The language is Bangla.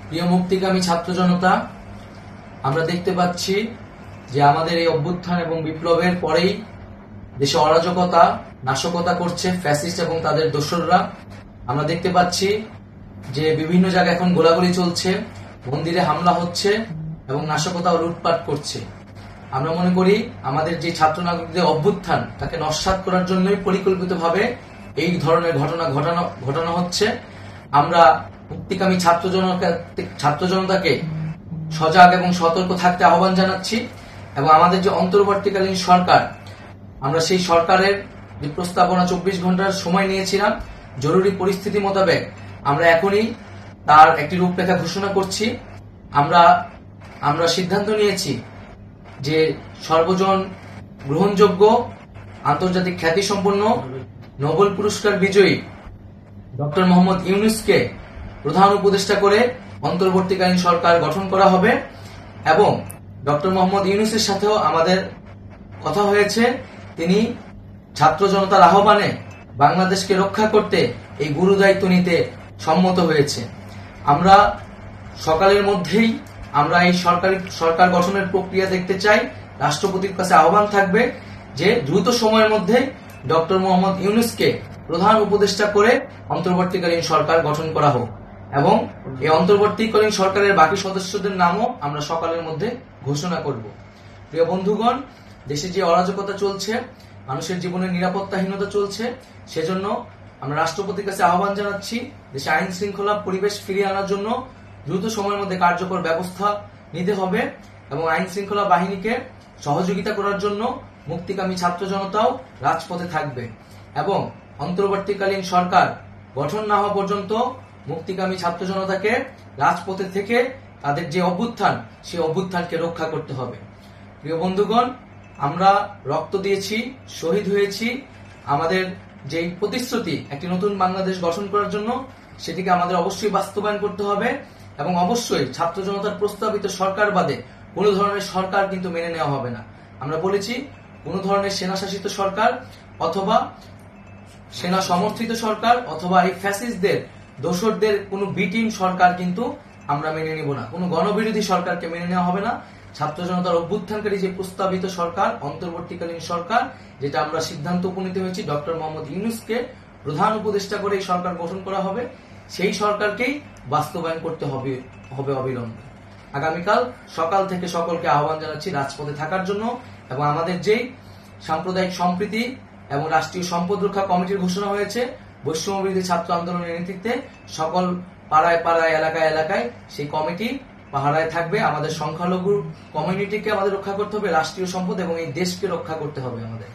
প্রিয় মুক্তিকামী ছাত্র জনতা, আমরা দেখতে পাচ্ছি যে আমাদের এই অভ্যুত্থান এবং বিপ্লবের পরেই দেশে অরাজকতা নাশকতা করছে ফ্যাসিস্ট এবং তাদের দোসররা। আমরা দেখতে পাচ্ছি যে বিভিন্ন জায়গায় এখন গোলাগুলি চলছে, মন্দিরে হামলা হচ্ছে এবং নাশকতা ও লুটপাট করছে। আমরা মনে করি আমাদের যে ছাত্র নাগরিকদের অভ্যুত্থান তাকে নস্যাৎ করার জন্যই পরিকল্পিতভাবে এই ধরনের ঘটনা ঘটানো হচ্ছে। আমরা মুক্তিকামী ছাত্র জনতাকে সজাগ এবং সতর্ক থাকতে আহ্বান জানাচ্ছি এবং আমাদের যে অন্তর্বর্তীকালীন সরকার, আমরা সেই সরকারের যে প্রস্তাবনা 24 ঘন্টার সময় নিয়েছিলাম, জরুরি পরিস্থিতি মোতাবেক আমরা এখনই তার একটি রূপরেখা ঘোষণা করছি। আমরা সিদ্ধান্ত নিয়েছি যে সর্বজন গ্রহণযোগ্য আন্তর্জাতিক খ্যাতিসম্পন্ন নোবেল পুরস্কার বিজয়ী ডক্টর মোহাম্মদ ইউনূসকে প্রধান উপদেষ্টা করে অন্তর্বর্তীকালীন সরকার গঠন করা হবে এবং ডক্টর মোহাম্মদ ইউনূসের সাথেও আমাদের কথা হয়েছে। তিনি ছাত্র জনতার আহ্বানে বাংলাদেশকে রক্ষা করতে এই গুরু দায়িত্ব নিতে সম্মত হয়েছে। আমরা সকালের মধ্যেই আমরা এই সরকার গঠনের প্রক্রিয়া দেখতে চাই। রাষ্ট্রপতির কাছে আহ্বান থাকবে যে দ্রুত সময়ের মধ্যে ডক্টর মোহাম্মদ ইউনূসকে প্রধান উপদেষ্টা করে অন্তর্বর্তীকালীন সরকার গঠন করা হোক এবং এই অন্তর্বর্তীকালীন সরকারের বাকি সদস্যদের নামও আমরা সকালের মধ্যে ঘোষণা করব। প্রিয় বন্ধুগণ, দেশে যে অরাজকতা চলছে, মানুষের জীবনের নিরাপত্তাহীনতা চলছে, সেজন্য আমরা রাষ্ট্রপতির কাছে আহ্বান জানাচ্ছি দেশে আইন শৃঙ্খলা পরিবেশ ফিরিয়ে আনার জন্য দ্রুত সময়ের মধ্যে কার্যকর ব্যবস্থা নিতে হবে এবং আইন শৃঙ্খলা বাহিনীকে সহযোগিতা করার জন্য মুক্তিকামী ছাত্র জনতাও রাজপথে থাকবে এবং অন্তর্বর্তীকালীন সরকার গঠন না হওয়া পর্যন্ত মুক্তিকামী ছাত্র জনতাকে রাজপথে থেকে তাদের যে অভ্যুত্থান, সেই অভ্যুত্থানকে রক্ষা করতে হবে। প্রিয় বন্ধুগণ, আমরা রক্ত দিয়েছি, শহীদ হয়েছি। আমাদের যে প্রতিশ্রুতি একটি নতুন বাংলাদেশ গঠন করার জন্য, সেটিকে আমাদের অবশ্যই বাস্তবায়ন করতে হবে এবং অবশ্যই ছাত্র জনতার প্রস্তাবিত সরকার বাদে কোনো ধরনের সরকার কিন্তু মেনে নেওয়া হবে না। আমরা বলেছি কোনো ধরনের সেনা শাসিত সরকার অথবা সেনা সমর্থিত সরকার অথবা এই ফ্যাসিস্টদের দোসরদের কোনো বিটিম সরকার কিন্তু আমরা মেনে নিব না। কোনো গণবিরোধী সরকারকে মেনে নেওয়া হবে না। ছাত্র জনতার অভ্যুত্থানকারী যে প্রস্তাবিত সরকার, অন্তর্বর্তীকালীন সরকার, যেটা আমরা সিদ্ধান্ত উপনীত হয়েছি ডক্টর মোহাম্মদ ইউনূসকে প্রধান উপদেষ্টা করে এই সরকার গঠন করা হবে, সেই সরকারকেই বাস্তবায়ন করতে হবে অবিলম্বে। আগামীকাল সকাল থেকে সকলকে আহ্বান জানাচ্ছি রাজপথে থাকার জন্য এবং আমাদের যেই সাম্প্রদায়িক সম্প্রীতি এবং রাষ্ট্রীয় সম্পদ রক্ষা কমিটির ঘোষণা হয়েছে বৈষম্য বিরোধী ছাত্র আন্দোলনের নেতৃত্বে, সকল পাড়ায় পাড়ায় এলাকায় এলাকায় সেই কমিটি পাহারায় থাকবে। আমাদের সংখ্যালঘু কমিউনিটিকে আমাদের রক্ষা করতে হবে, রাষ্ট্রীয় সম্পদ এবং এই দেশকে রক্ষা করতে হবে আমাদের।